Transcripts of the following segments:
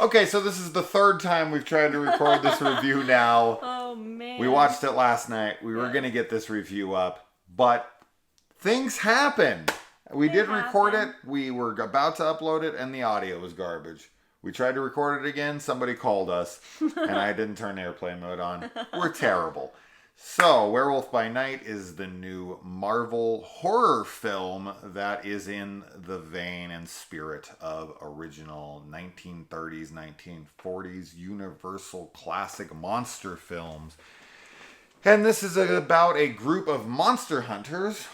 Okay, so this is the third time we've tried to record this review now. Oh, man. We watched it last night. We were going to get this review up, but things happened. We did record it. We were about to upload it, and the audio was garbage. We tried to record it again. Somebody called us, and I didn't turn airplane mode on. We're terrible. So, Werewolf by Night is the new Marvel horror film that is in the vein and spirit of original 1930s, 1940s Universal classic monster films. And this is about a group of monster hunters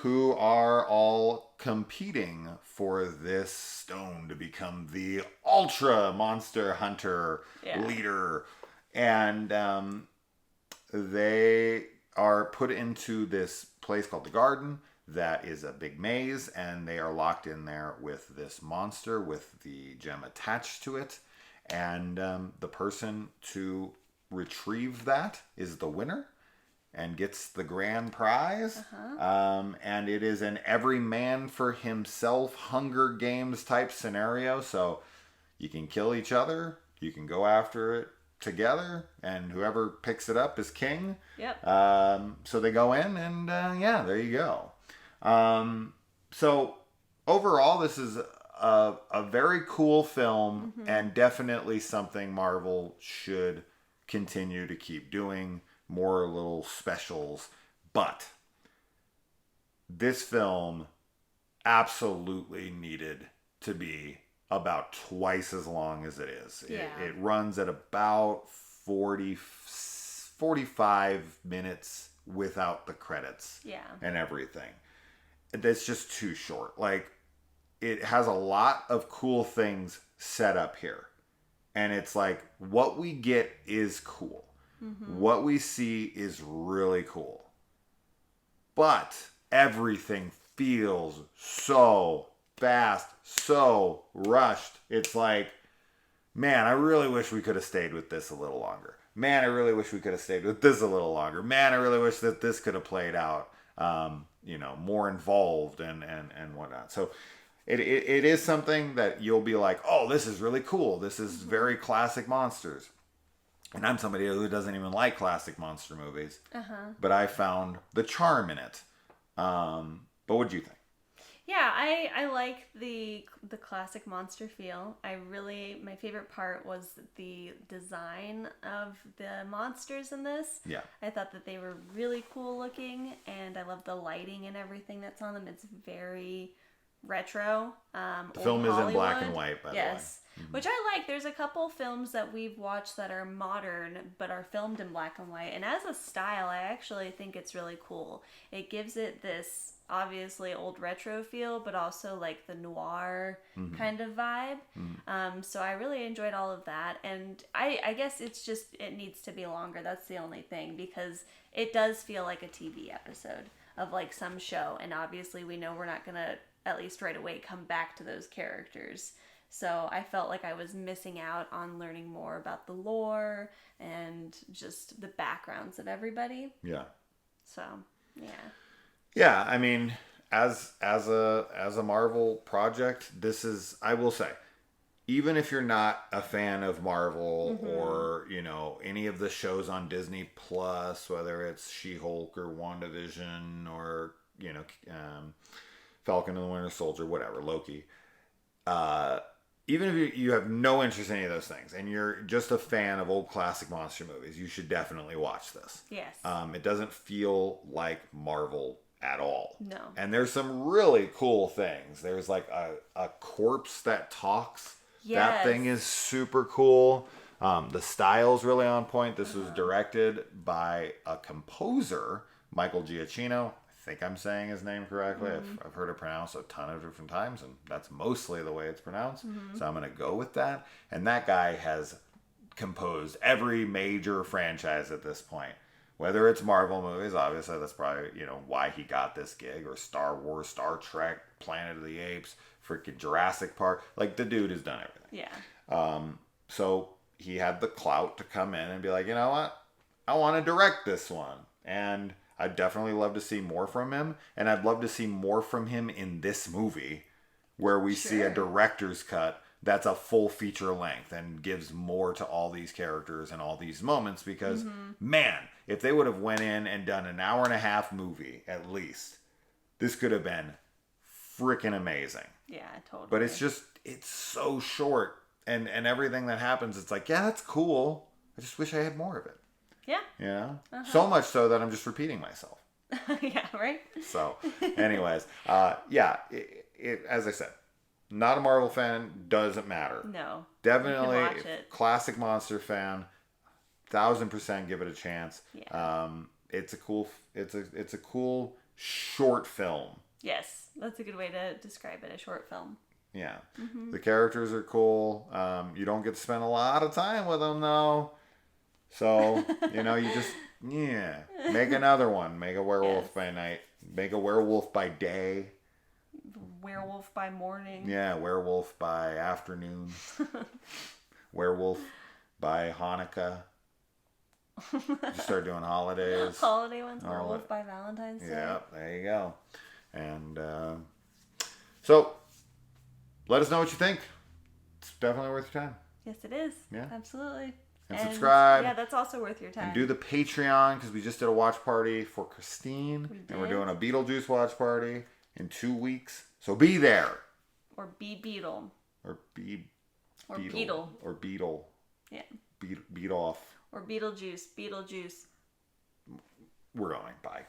who are all competing for this stone to become the ultra monster hunter leader. And they are put into this place called the Garden that is a big maze, and they are locked in there with this monster with the gem attached to it. And the person to retrieve that is the winner and gets the grand prize. And it is an every man for himself Hunger Games type scenario. So you can kill each other, you can go after it together, and whoever picks it up is king. So they go in, and there you go. So overall, this is a very cool film, and definitely something Marvel should continue to keep doing. More little specials. But this film absolutely needed to be about twice as long as it is. It runs at about 45 minutes without the credits and everything. It's just too short. Like, it has a lot of cool things set up here. And it's like, what we get is cool. What we see is really cool. But everything feels so fast, so rushed. It's like, man, I really wish we could have stayed with this a little longer. Man, I really wish we could have stayed with this a little longer. Man, I really wish that this could have played out, more involved and whatnot. So it is something that you'll be like, oh, this is really cool. This is very classic monsters. And I'm somebody who doesn't even like classic monster movies. But I found the charm in it. But what'd you think? Yeah, I like the classic monster feel. My favorite part was the design of the monsters in this. Yeah. I thought that they were really cool looking, and I love the lighting and everything that's on them. It's very retro. The film is in black and white, by the way. Yes. Which I like. There's a couple films that we've watched that are modern but are filmed in black and white. And as a style, I actually think it's really cool. It gives it this obviously old retro feel, but also like the noir kind of vibe. So I really enjoyed all of that. And I guess it needs to be longer. That's the only thing, because it does feel like a TV episode of like some show. And obviously we know we're not going to, at least right away, come back to those characters. So I felt like I was missing out on learning more about the lore and just the backgrounds of everybody. Yeah. So, yeah. Yeah, I mean, as a Marvel project, this is, I will say, even if you're not a fan of Marvel or, any of the shows on Disney Plus, whether it's She-Hulk or WandaVision or, Falcon and the Winter Soldier, whatever, Loki, even if you have no interest in any of those things and you're just a fan of old classic monster movies, you should definitely watch this. Yes. It doesn't feel like Marvel at all. No. And there's some really cool things. There's like a corpse that talks. Yes. That thing is super cool. The style's really on point. This was directed by a composer, Michael Giacchino. I think I'm saying his name correctly. I've heard it pronounced a ton of different times, and that's mostly the way it's pronounced. So I'm going to go with that. And that guy has composed every major franchise at this point. Whether it's Marvel movies, obviously that's probably, why he got this gig, or Star Wars, Star Trek, Planet of the Apes, freaking Jurassic Park. Like, the dude has done everything. Yeah. So he had the clout to come in and be like, you know what? I want to direct this one. And I'd definitely love to see more from him. And I'd love to see more from him in this movie, where we see a director's cut that's a full feature length and gives more to all these characters and all these moments because, man, if they would have went in and done an 1.5 hour movie at least, this could have been freaking amazing. Yeah, totally. But it's so short and everything that happens, it's like, yeah, that's cool. I just wish I had more of it. Yeah. You know? So much so that I'm just repeating myself. Yeah, right? So, anyways, yeah, as I said, not a Marvel fan, doesn't matter. No. Definitely classic monster fan, 1000% give it a chance. Yeah. It's a cool short film. Yes, that's a good way to describe it, a short film. Yeah. The characters are cool. You don't get to spend a lot of time with them though. So, you just make another one. Make a werewolf by night. Make a werewolf by day. Werewolf by morning. Yeah, werewolf by afternoon. Werewolf by Hanukkah. Just start doing holidays. Holiday ones. Werewolf by Valentine's Day. Yeah, there you go. And so, let us know what you think. It's definitely worth your time. Yes, it is. Yeah. Absolutely. And subscribe. Yeah, that's also worth your time. And do the Patreon because we just did a watch party for Christine. And we're doing a Beetlejuice watch party in 2 weeks. So be there. Or be Beetle. Or be Or Beetle. Or Beetle. Yeah. Beat off. Or Beetlejuice. Beetlejuice. We're going. Bye.